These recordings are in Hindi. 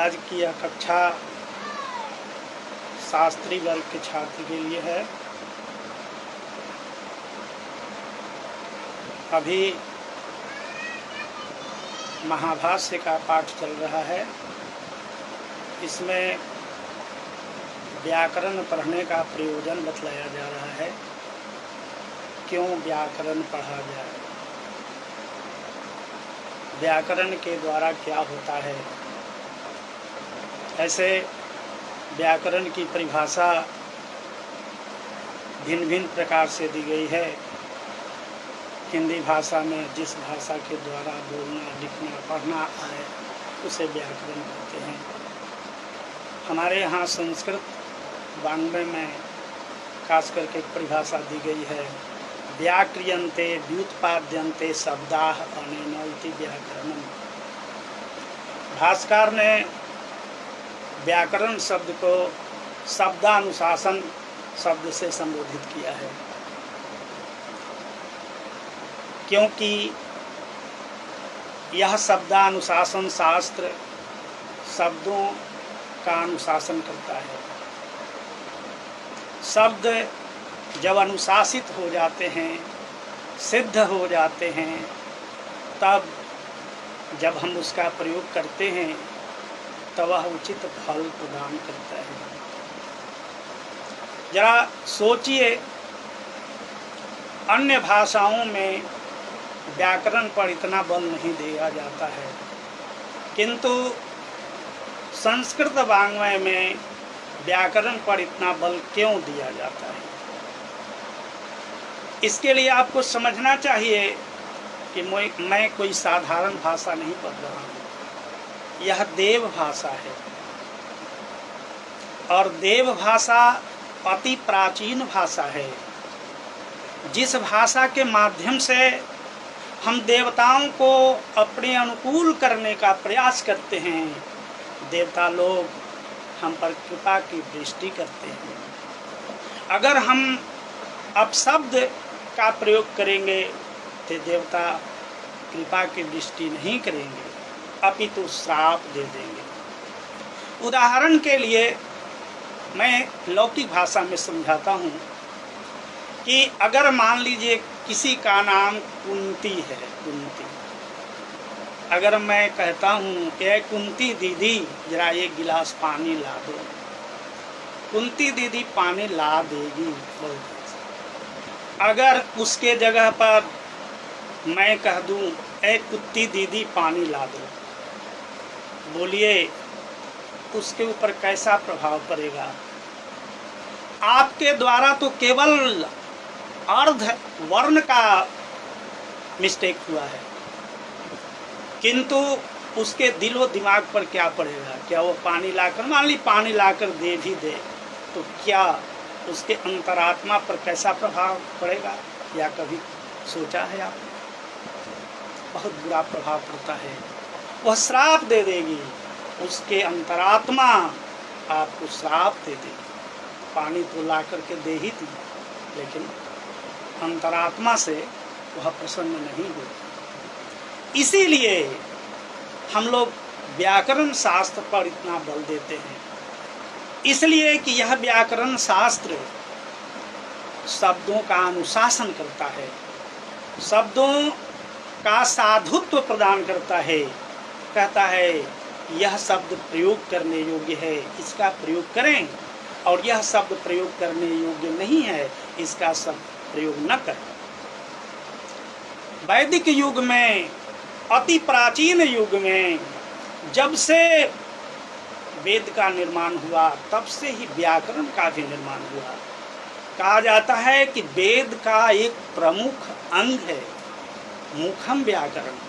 आज की यह कक्षा शास्त्री वर्ग के छात्र के लिए है। अभी महाभाष्य का पाठ चल रहा है। इसमें व्याकरण पढ़ने का प्रयोजन बतलाया जा रहा है। क्यों व्याकरण पढ़ा जाए, व्याकरण के द्वारा क्या होता है। ऐसे व्याकरण की परिभाषा भिन्न भिन्न प्रकार से दी गई है। हिंदी भाषा में जिस भाषा के द्वारा बोलना, लिखना, पढ़ना आए उसे व्याकरण कहते हैं। हमारे यहाँ संस्कृत वाङ्मय में खास करके एक परिभाषा दी गई है, व्याक्रियन्ते व्युत्पाद्यन्ते शब्दाः अनेन इति व्याकरणम्। भाष्यकार ने व्याकरण शब्द को शब्दानुशासन शब्द से संबोधित किया है, क्योंकि यह शब्दानुशासन शास्त्र शब्दों का अनुशासन करता है। शब्द जब अनुशासित हो जाते हैं, सिद्ध हो जाते हैं, तब जब हम उसका प्रयोग करते हैं तब वह उचित फल प्रदान करता है। जरा सोचिए, अन्य भाषाओं में व्याकरण पर इतना बल नहीं दिया जाता है, किंतु संस्कृत वाङ्मय में व्याकरण पर इतना बल क्यों दिया जाता है। इसके लिए आपको समझना चाहिए कि मैं कोई साधारण भाषा नहीं पढ़ रहा हूँ। यह देव भाषा है और देव भाषा अति प्राचीन भाषा है। जिस भाषा के माध्यम से हम देवताओं को अपने अनुकूल करने का प्रयास करते हैं, देवता लोग हम पर कृपा की दृष्टि करते हैं। अगर हम अपशब्द का प्रयोग करेंगे तो देवता कृपा की दृष्टि नहीं करेंगे, अपितु श्राप दे देंगे। उदाहरण के लिए मैं लौकिक भाषा में समझाता हूँ कि अगर मान लीजिए किसी का नाम कुंती है, कुंती, अगर मैं कहता हूँ कि कुंती दीदी जरा एक गिलास पानी ला दो, कुंती दीदी पानी ला देगी बहुत। अगर उसके जगह पर मैं कह दूँ ए कुत्ती दीदी पानी ला दो, बोलिए उसके ऊपर कैसा प्रभाव पड़ेगा। आपके द्वारा तो केवल अर्ध वर्ण का मिस्टेक हुआ है, किंतु उसके दिलो दिमाग पर क्या पड़ेगा। क्या वो पानी लाकर, मान ली पानी लाकर दे भी दे, तो क्या उसके अंतरात्मा पर कैसा प्रभाव पड़ेगा, या कभी सोचा है आप। बहुत बुरा प्रभाव पड़ता है। वह श्राप दे देगी, उसके अंतरात्मा आपको श्राप दे देगी। पानी तो ला करके दे ही थी, लेकिन अंतरात्मा से वह प्रसन्न नहीं होती। इसीलिए हम लोग व्याकरण शास्त्र पर इतना बल देते हैं, इसलिए कि यह व्याकरण शास्त्र शब्दों का अनुशासन करता है, शब्दों का साधुत्व प्रदान करता है। कहता है यह शब्द प्रयोग करने योग्य है, इसका प्रयोग करें, और यह शब्द प्रयोग करने योग्य नहीं है, इसका शब्द प्रयोग न करें। वैदिक युग में, अति प्राचीन युग में, जब से वेद का निर्माण हुआ तब से ही व्याकरण का भी निर्माण हुआ। कहा जाता है कि वेद का एक प्रमुख अंग है मुखम व्याकरण।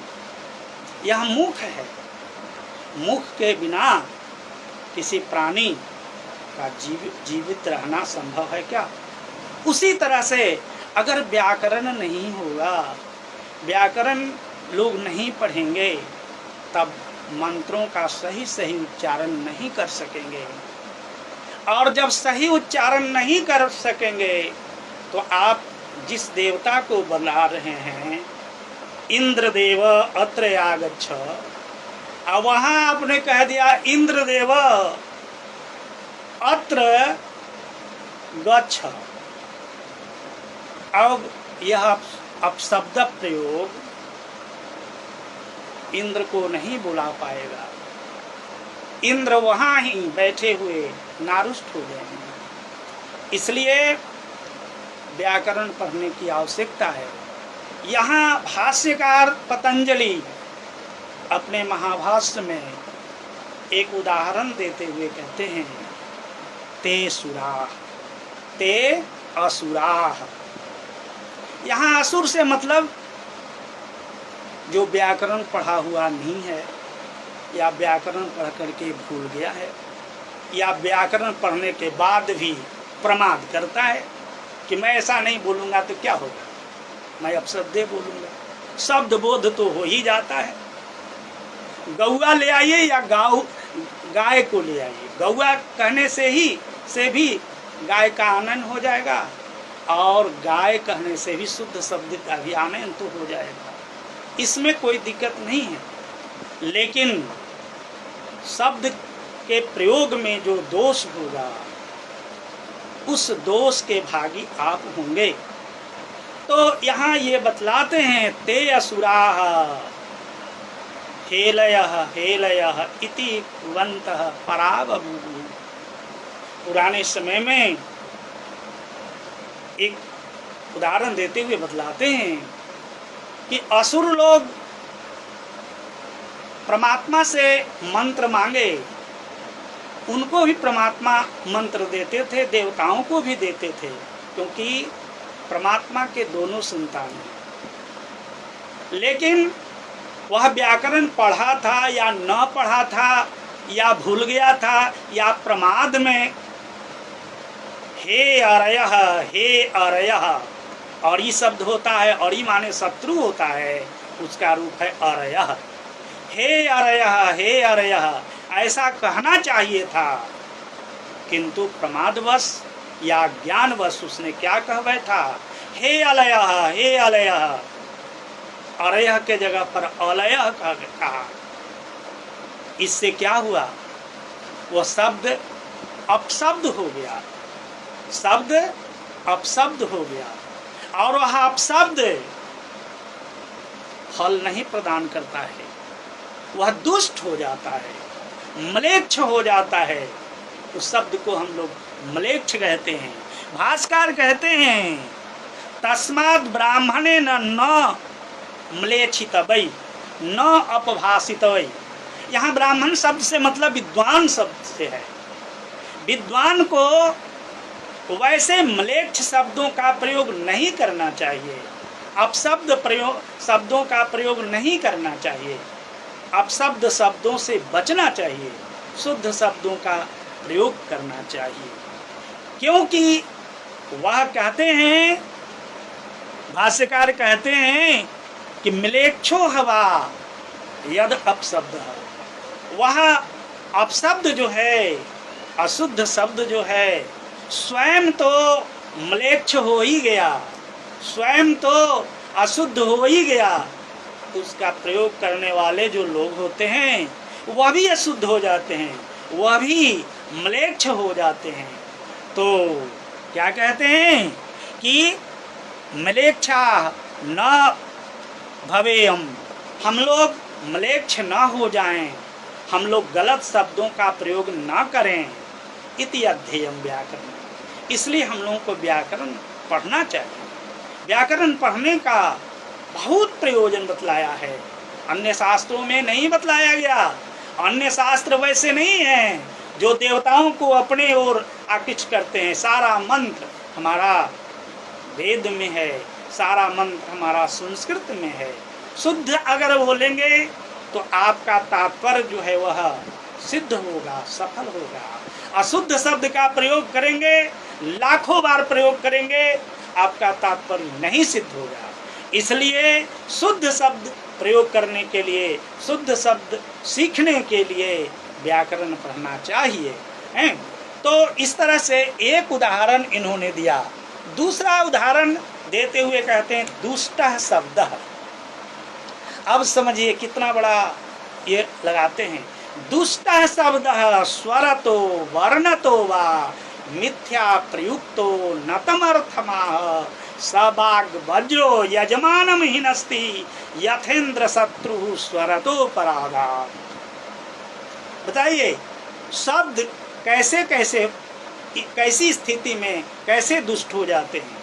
यह मुख है, मुख के बिना किसी प्राणी का जीवित रहना संभव है क्या। उसी तरह से अगर व्याकरण नहीं होगा, व्याकरण लोग नहीं पढ़ेंगे, तब मंत्रों का सही सही उच्चारण नहीं कर सकेंगे, और जब सही उच्चारण नहीं कर सकेंगे तो आप जिस देवता को बुला रहे हैं, इंद्रदेव अत्र आगच्छ, अब वहां आपने कह दिया इंद्रदेव अत्र गच्छ। अब यह अपशब्द प्रयोग इंद्र को नहीं बुला पाएगा। इंद्र वहां ही बैठे हुए नारुष्ट हो गए हैं। इसलिए व्याकरण पढ़ने की आवश्यकता है। यहाँ भाष्यकार पतंजलि अपने महाभाष्य में एक उदाहरण देते हुए कहते हैं, ते सुरा ते असुराः। यहाँ असुर से मतलब जो व्याकरण पढ़ा हुआ नहीं है, या व्याकरण पढ़ करके भूल गया है, या व्याकरण पढ़ने के बाद भी प्रमाद करता है कि मैं ऐसा नहीं बोलूँगा तो क्या होगा, मैं अपशब्दे बोलूँगा। शब्द बोध तो हो ही जाता है। गौआ ले आइए या गाय को ले आइए, गौआ कहने से भी गाय का आनंद हो जाएगा, और गाय कहने से भी शुद्ध शब्द का भी आनंद तो हो जाएगा। इसमें कोई दिक्कत नहीं है। लेकिन शब्द के प्रयोग में जो दोष होगा, उस दोष के भागी आप होंगे। तो यहाँ ये बतलाते हैं, ते असुराः हेलयः हेलयः इति कुर्वन्तः पराबभूवुः। पुराने समय में एक उदाहरण देते हुए बतलाते हैं कि असुर लोग परमात्मा से मंत्र मांगे, उनको भी परमात्मा मंत्र देते थे, देवताओं को भी देते थे, क्योंकि परमात्मा के दोनों संतान हैं। लेकिन वह व्याकरण पढ़ा था या न पढ़ा था, या भूल गया था, या प्रमाद में हे अरयः, और ये शब्द होता है, और ये माने शत्रु होता है, उसका रूप है अरयः। हे अरयः ऐसा कहना चाहिए था, किंतु प्रमादवश या ज्ञानवश उसने क्या कह था, हे अलयः। अरयः के जगह पर अलयः कहा। इससे क्या हुआ, वह शब्द अपशब्द हो गया, शब्द अपशब्द हो गया, और वह अपशब्द फल नहीं प्रदान करता है, वह दुष्ट हो जाता है, म्लेच्छ हो जाता है। उस शब्द को हम लोग म्लेच्छ कहते हैं। भास्कर कहते हैं, तस्मात् ब्राह्मणे न म्लेच्छितवै न अपभाषितवै। यहाँ ब्राह्मण शब्द से मतलब विद्वान शब्द से है। विद्वान को वैसे म्लेच्छ शब्दों का प्रयोग नहीं करना चाहिए, अपशब्द शब्दों का प्रयोग नहीं करना चाहिए, अपशब्द शब्दों से बचना चाहिए, शुद्ध शब्दों का प्रयोग करना चाहिए। क्योंकि वह कहते हैं, भाष्यकार कहते हैं कि म्लेच्छो हवा यद अपशब्द, वह अपशब्द जो है, अशुद्ध शब्द जो है, स्वयं तो म्लेच्छ हो ही गया, स्वयं तो अशुद्ध हो ही गया, उसका प्रयोग करने वाले जो लोग होते हैं वह भी अशुद्ध हो जाते हैं, वह भी म्लेच्छ हो जाते हैं। तो क्या कहते हैं कि म्लेच्छा न भवेयम, हम लोग म्लेच्छ न हो जाएं, हम लोग गलत शब्दों का प्रयोग न करें। इति अध्येयम व्याकरण, इसलिए हम लोगों को व्याकरण पढ़ना चाहिए। व्याकरण पढ़ने का बहुत प्रयोजन बतलाया है, अन्य शास्त्रों में नहीं बतलाया गया। अन्य शास्त्र वैसे नहीं हैं जो देवताओं को अपने ओर आकृष्ट करते हैं। सारा मंत्र हमारा वेद में है, सारा मंत्र हमारा संस्कृत में है। शुद्ध अगर बोलेंगे तो आपका तात्पर्य जो है वह सिद्ध होगा, सफल होगा। अशुद्ध शब्द का प्रयोग करेंगे, लाखों बार प्रयोग करेंगे, आपका तात्पर्य नहीं सिद्ध होगा। इसलिए शुद्ध शब्द प्रयोग करने के लिए, शुद्ध शब्द सीखने के लिए व्याकरण पढ़ना चाहिए हैं। तो इस तरह से एक उदाहरण इन्होंने दिया। दूसरा उदाहरण देते हुए कहते हैं दुष्टः शब्दः। अब समझिए कितना बड़ा ये लगाते हैं। दुष्टः शब्दः स्वरतो वर्णतो वा मिथ्या प्रयुक्तो नतमर्थमाह सबाग वज्रो यजमानम हिनस्ति यथेन्द्र शत्रु स्वरतो परागात्। बताइए शब्द कैसे कैसे कैसी स्थिति में कैसे दुष्ट हो जाते हैं।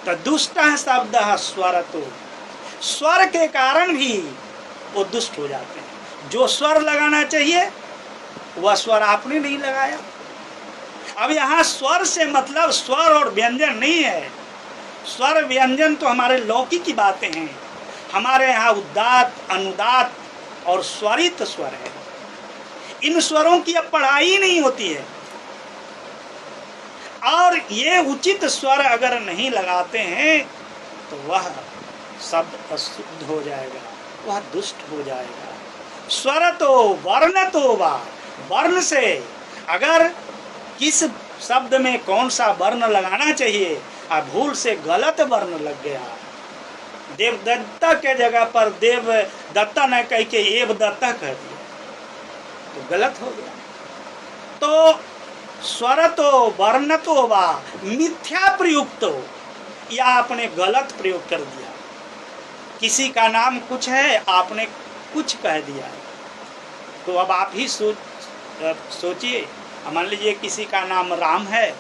तो दुष्टः शब्दः स्वरतो, स्वर के कारण भी वो दुष्ट हो जाते हैं। जो स्वर लगाना चाहिए वह स्वर आपने नहीं लगाया। अब यहाँ स्वर से मतलब स्वर और व्यंजन नहीं है। स्वर व्यंजन तो हमारे लौकिक की बातें हैं। हमारे यहाँ उदात्त, अनुदात्त और स्वरित स्वर है। इन स्वरों की अब पढ़ाई नहीं होती है। और ये उचित स्वर अगर नहीं लगाते हैं तो वह शब्द अशुद्ध हो जाएगा, वह दुष्ट हो जाएगा। स्वर तो वर्ण तो वा, वर्ण से अगर किस शब्द में कौन सा वर्ण लगाना चाहिए और भूल से गलत वर्ण लग गया, देवदत्ता के जगह पर देव दत्ता न कह के एव दत्ता कह दिया तो गलत हो गया। तो स्वर तो वर्ण तो वा मिथ्या प्रयुक्त हो, या आपने गलत प्रयोग कर दिया। किसी का नाम कुछ है, आपने कुछ कह दिया। तो अब आप ही सोचिए, मान लीजिए किसी का नाम राम है,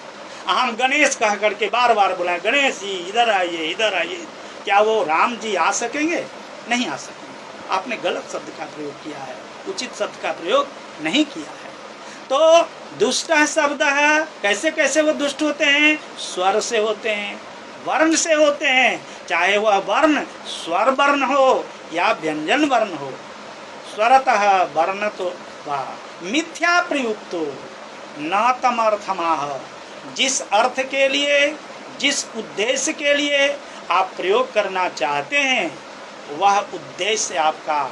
हम गणेश कह करके बार बार बुलाएं, गणेश जी इधर आइए इधर आइए, क्या वो राम जी आ सकेंगे? नहीं आ सकेंगे। आपने गलत शब्द का प्रयोग किया है, उचित शब्द का प्रयोग नहीं किया है। तो दुष्ट शब्द है, कैसे कैसे वो दुष्ट होते हैं? स्वर से होते हैं, वर्ण से होते हैं, चाहे वह वर्ण स्वर वर्ण हो या व्यंजन वर्ण हो। स्वरतः वर्ण तो वा मिथ्या प्रयुक्तो न तमर्थमाह, जिस अर्थ के लिए, जिस उद्देश्य के लिए आप प्रयोग करना चाहते हैं वह उद्देश्य आपका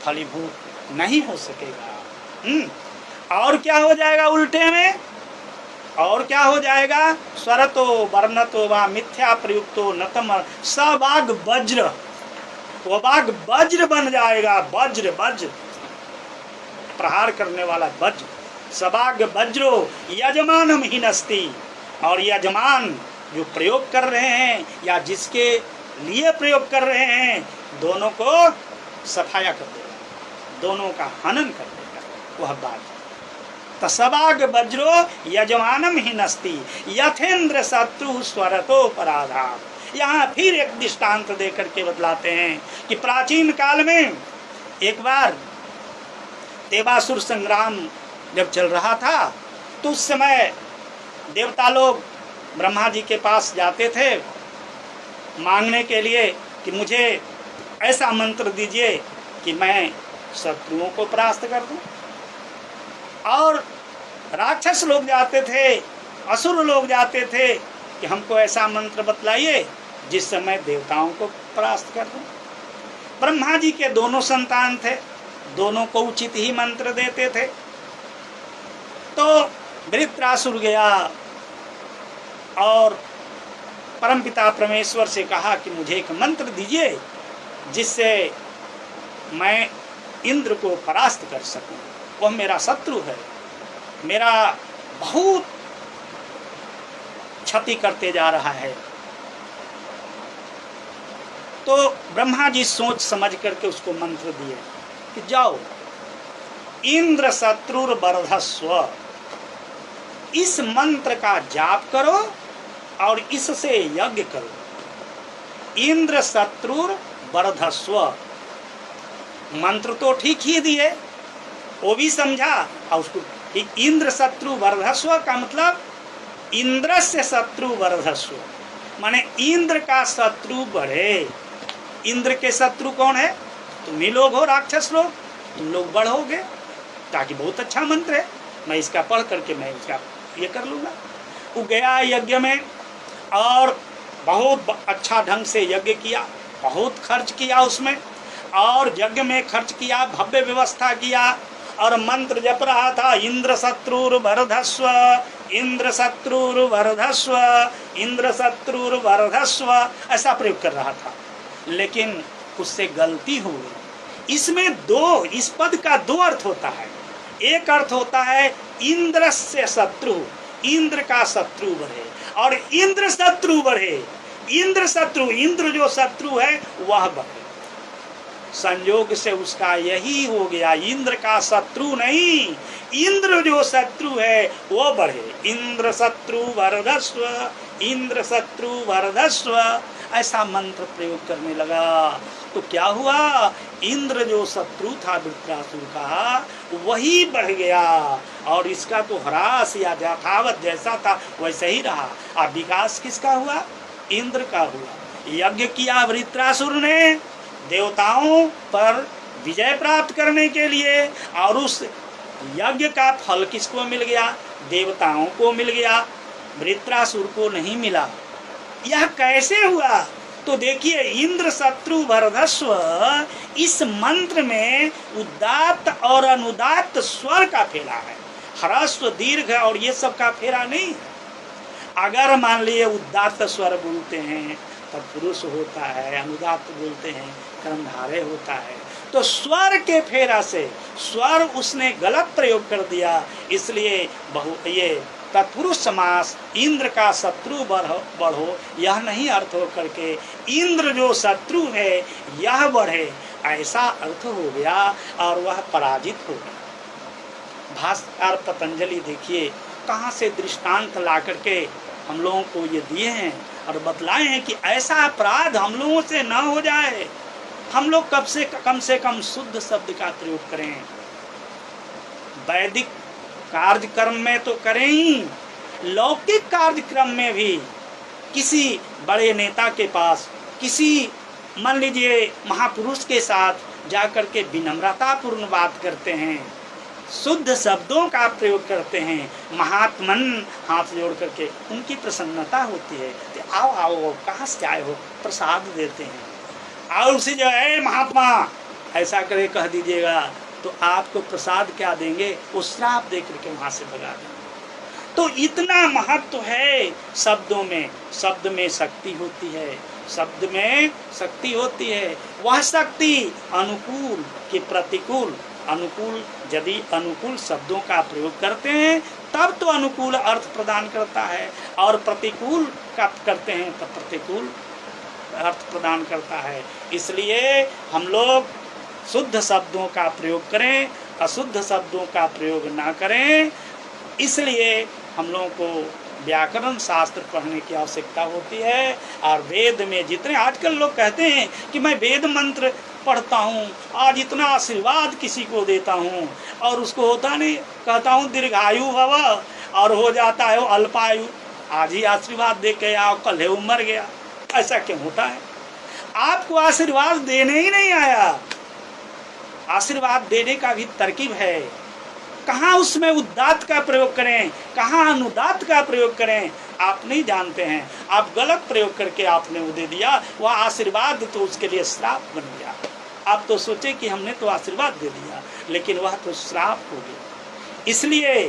फलीभूत नहीं हो सकेगा। और क्या हो जाएगा उल्टे में? और क्या हो जाएगा? स्वरतो वर्णतो वा मिथ्या प्रयुक्तो नतम सबाग वज्र, वो बाग वज्र बन जाएगा। वज्र, वज्र प्रहार करने वाला वज्र। सबाग वज्रो यजमानम हिनस्ति, और यजमान जो प्रयोग कर रहे हैं या जिसके लिए प्रयोग कर रहे हैं, दोनों को सफाया कर देगा, दोनों का हनन कर देगा वह बाग। तसबाग वज्रो यजमानम हिनस्ति यथेन्द्र शत्रु स्वरतो पराघात। यहाँ फिर एक दृष्टांत देकर के बतलाते हैं कि प्राचीन काल में एक बार देवासुर संग्राम जब चल रहा था तो उस समय देवता लोग ब्रह्मा जी के पास जाते थे मांगने के लिए कि मुझे ऐसा मंत्र दीजिए कि मैं शत्रुओं को परास्त कर दूं। और राक्षस लोग जाते थे, असुर लोग जाते थे कि हमको ऐसा मंत्र बतलाइए जिससे मैं देवताओं को परास्त कर दूं। ब्रह्मा जी के दोनों संतान थे, दोनों को उचित ही मंत्र देते थे। तो वृत्रासुर गया और परमपिता परमेश्वर से कहा कि मुझे एक मंत्र दीजिए जिससे मैं इंद्र को परास्त कर सकूं, वह मेरा शत्रु है, मेरा बहुत क्षति करते जा रहा है। तो ब्रह्मा जी सोच समझ करके उसको मंत्र दिए कि जाओ इंद्र शत्रुर वर्धस्व, इस मंत्र का जाप करो और इससे यज्ञ करो। इंद्र शत्रुर वर्धस्व, मंत्र तो ठीक ही दिए, वो भी समझा और उसको कि इंद्र शत्रु वर्धस्व का मतलब इंद्र से शत्रु वर्धस्व, माने इंद्र का शत्रु बढ़े। इंद्र के शत्रु कौन है? तुम ही लोग हो, राक्षस लोग, तुम लोग बढ़ोगे। ताकि बहुत अच्छा मंत्र है, मैं इसका पढ़ करके मैं इसका ये कर लूँगा। वो गया यज्ञ में और बहुत अच्छा ढंग से यज्ञ किया, बहुत खर्च किया उसमें, और यज्ञ में खर्च किया, भव्य व्यवस्था किया और मंत्र जप रहा था इंद्र शत्रुर वर्धस्व, इंद्र शत्रुर वर्धस्व, इंद्र शत्रुर वर्धस्व, ऐसा प्रयोग कर रहा था। लेकिन उससे गलती हो गई। इसमें दो, इस पद का दो अर्थ होता है। एक अर्थ होता है इंद्र से शत्रु, इंद्र का शत्रु बढ़े, और इंद्र शत्रु बढ़े, इंद्र शत्रु, इंद्र जो शत्रु है वह बढ़े। संयोग से उसका यही हो गया, इंद्र का शत्रु नहीं, इंद्र जो शत्रु है वो बढ़े। इंद्र शत्रु वर्धस्व, इंद्र शत्रु वर्धस्व, ऐसा मंत्र प्रयोग करने लगा। तो क्या हुआ, इंद्र जो शत्रु था वृत्रासुर का वही बढ़ गया, और इसका तो ह्रास या यथावत जैसा था वैसे ही रहा। अब विकास किसका हुआ, इंद्र का हुआ। यज्ञ किया वृत्रासुर ने देवताओं पर विजय प्राप्त करने के लिए, और उस यज्ञ का फल किसको मिल गया, देवताओं को मिल गया, वृत्रासुर को नहीं मिला। यह कैसे हुआ, तो देखिए इंद्र शत्रु वर्धस्व, इस मंत्र में उदात्त और अनुदात्त स्वर का फेरा है, ह्रस्व दीर्घ और ये सब का फेरा नहीं। अगर मान लिए उदात्त स्वर बोलते हैं तब पुरुष होता है, अनुदात्त बोलते हैं कर्मधारय होता है। तो स्वर के फेरा से स्वर उसने गलत प्रयोग कर दिया, इसलिए ये तत्पुरुष समास इंद्र का शत्रु बढ़ो यह नहीं अर्थ हो करके इंद्र जो शत्रु है यह बढ़े, ऐसा अर्थ हो गया और वह पराजित हो गया। भाष्यकार पतंजलि देखिए कहाँ से दृष्टांत ला करके हम लोगों को ये दिए हैं और बतलाए हैं कि ऐसा अपराध हम लोगों से न हो जाए। हम लोग कम से कम शुद्ध शब्द का प्रयोग करें। वैदिक कार्यक्रम में तो करें ही, लौकिक कार्यक्रम में भी किसी बड़े नेता के पास, किसी मान लीजिए महापुरुष के साथ जाकर के विनम्रतापूर्ण बात करते हैं, शुद्ध शब्दों का प्रयोग करते हैं, महात्मन हाथ जोड़ करके उनकी प्रसन्नता होती है। तो आओ आओ कहाँ से आए हो, प्रसाद देते हैं। और उसे जो है महात्मा ऐसा करे कह दीजिएगा तो आपको प्रसाद क्या देंगे, वो श्राप दे करके वहाँ से भगा देंगे। तो इतना महत्व है शब्दों में, शब्द में शक्ति होती है, शब्द में शक्ति होती है। वह शक्ति अनुकूल कि प्रतिकूल, अनुकूल यदि अनुकूल शब्दों का प्रयोग करते हैं तब तो अनुकूल अर्थ प्रदान करता है, और प्रतिकूल का करते हैं तब प्रतिकूल अर्थ प्रदान करता है। इसलिए हम लोग शुद्ध शब्दों का प्रयोग करें, अशुद्ध शब्दों का प्रयोग ना करें। इसलिए हम लोगों को व्याकरण शास्त्र पढ़ने की आवश्यकता होती है। और वेद में जितने आजकल लोग कहते हैं कि मैं वेद मंत्र पढ़ता हूँ, आज इतना आशीर्वाद किसी को देता हूँ और उसको होता नहीं, कहता हूँ दीर्घायु भव और हो जाता है वो अल्पायु। आज ही आशीर्वाद दे के आओ, कल है वो मर गया। ऐसा क्यों होता है? आपको आशीर्वाद देने ही नहीं आया। आशीर्वाद देने का भी तरकीब है, कहाँ उसमें उदात्त का प्रयोग करें, कहाँ अनुदात्त का प्रयोग करें, आप नहीं जानते हैं। आप गलत प्रयोग करके आपने वो दे दिया, वह आशीर्वाद तो उसके लिए श्राप बन गया। आप तो सोचे कि हमने तो आशीर्वाद दे दिया, लेकिन वह तो श्राप हो गया। इसलिए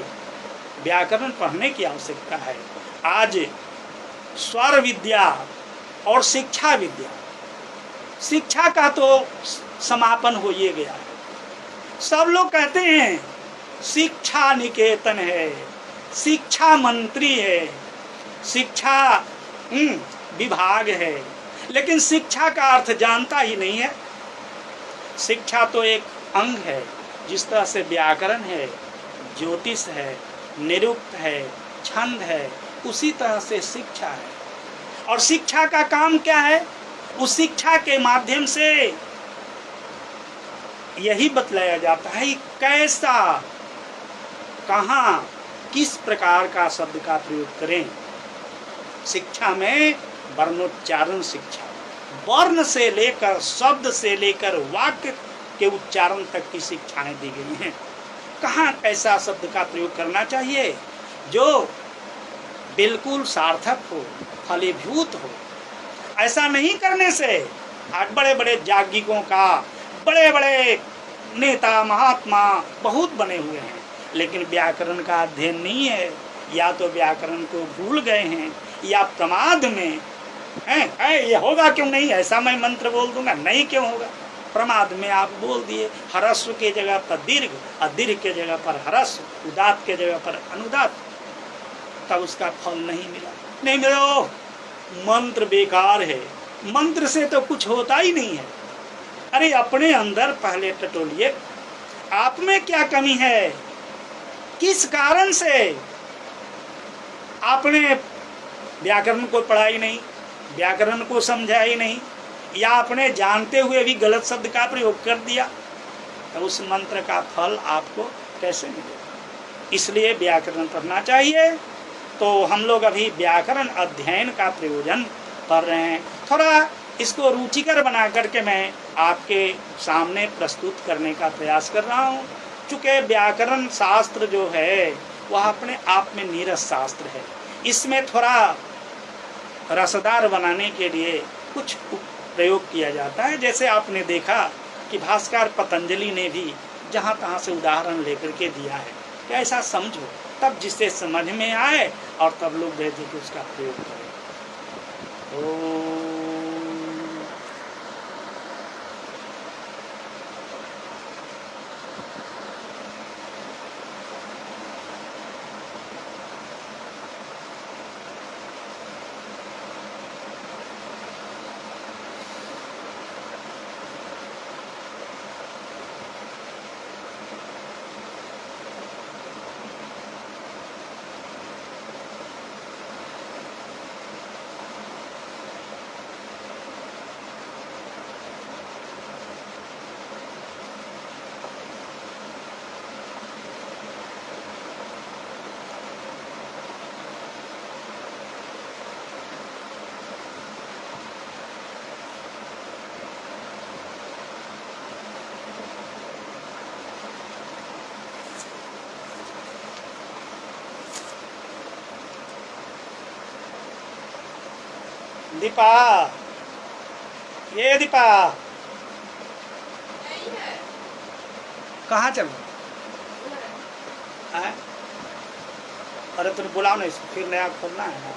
व्याकरण पढ़ने की आवश्यकता है। आज स्वर विद्या और शिक्षा विद्या, शिक्षा का तो समापन हो ही गया है। सब लोग कहते हैं शिक्षा निकेतन है, शिक्षा मंत्री है, शिक्षा विभाग है, लेकिन शिक्षा का अर्थ जानता ही नहीं है। शिक्षा तो एक अंग है, जिस तरह से व्याकरण है, ज्योतिष है, निरुक्त है, छंद है, उसी तरह से शिक्षा है। और शिक्षा का काम क्या है? उस शिक्षा के माध्यम से यही बतलाया जाता है कैसा, कहाँ, किस प्रकार का शब्द का प्रयोग करें। शिक्षा में वर्णोच्चारण शिक्षा, वर्ण से लेकर शब्द से लेकर वाक्य के उच्चारण तक की शिक्षाएं दी गई हैं। कहाँ कैसा शब्द का प्रयोग करना चाहिए जो बिल्कुल सार्थक हो, फलीभूत हो। ऐसा नहीं करने से आज बड़े बड़े जाज्ञिकों का, बड़े बड़े नेता महात्मा बहुत बने हुए हैं, लेकिन व्याकरण का अध्ययन नहीं है, या तो व्याकरण को भूल गए हैं या प्रमाद में है। ये होगा क्यों नहीं, ऐसा मैं मंत्र बोल दूंगा, नहीं क्यों होगा। प्रमाद में आप बोल दिए, ह्रस्व के जगह पर दीर्घ और दीर्घ के जगह पर ह्रस्व, उदात्त के जगह पर अनुदात्त, तब उसका फल नहीं मिला। नहीं मिलो, मंत्र बेकार है, मंत्र से तो कुछ होता ही नहीं है। अरे अपने अंदर पहले टटोलिए, आप में क्या कमी है, किस कारण से आपने व्याकरण को पढ़ा ही नहीं, व्याकरण को समझा ही नहीं, या आपने जानते हुए भी गलत शब्द का प्रयोग कर दिया, तो उस मंत्र का फल आपको कैसे मिलेगा। इसलिए व्याकरण पढ़ना चाहिए। तो हम लोग अभी व्याकरण अध्ययन का प्रयोजन कर रहे हैं। थोड़ा इसको रुचिकर बना करके मैं आपके सामने प्रस्तुत करने का प्रयास कर रहा हूँ। चूँकि व्याकरण शास्त्र जो है वह अपने आप में नीरस शास्त्र है, इसमें थोड़ा रसदार बनाने के लिए कुछ प्रयोग किया जाता है। जैसे आपने देखा कि भास्कर पतंजलि ने भी जहाँ तहाँ से उदाहरण लेकर के दिया है, कि ऐसा समझो, तब जिससे समझ में आए और तब लोग भेजे कि उसका प्रयोग करें। दीपा, ये दीपा कहाँ चल रहा है? अरे तुम बुलाओ ना इसको, फिर नया खोलना है ना।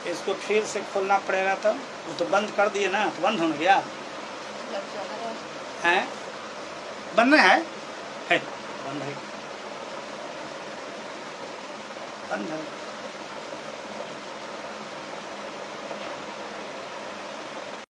इसको फिर से खोलना पड़ेगा। तो वो तो बंद कर दिए ना, तो बंद हो गया है, बंद है, बंद है, बंद है।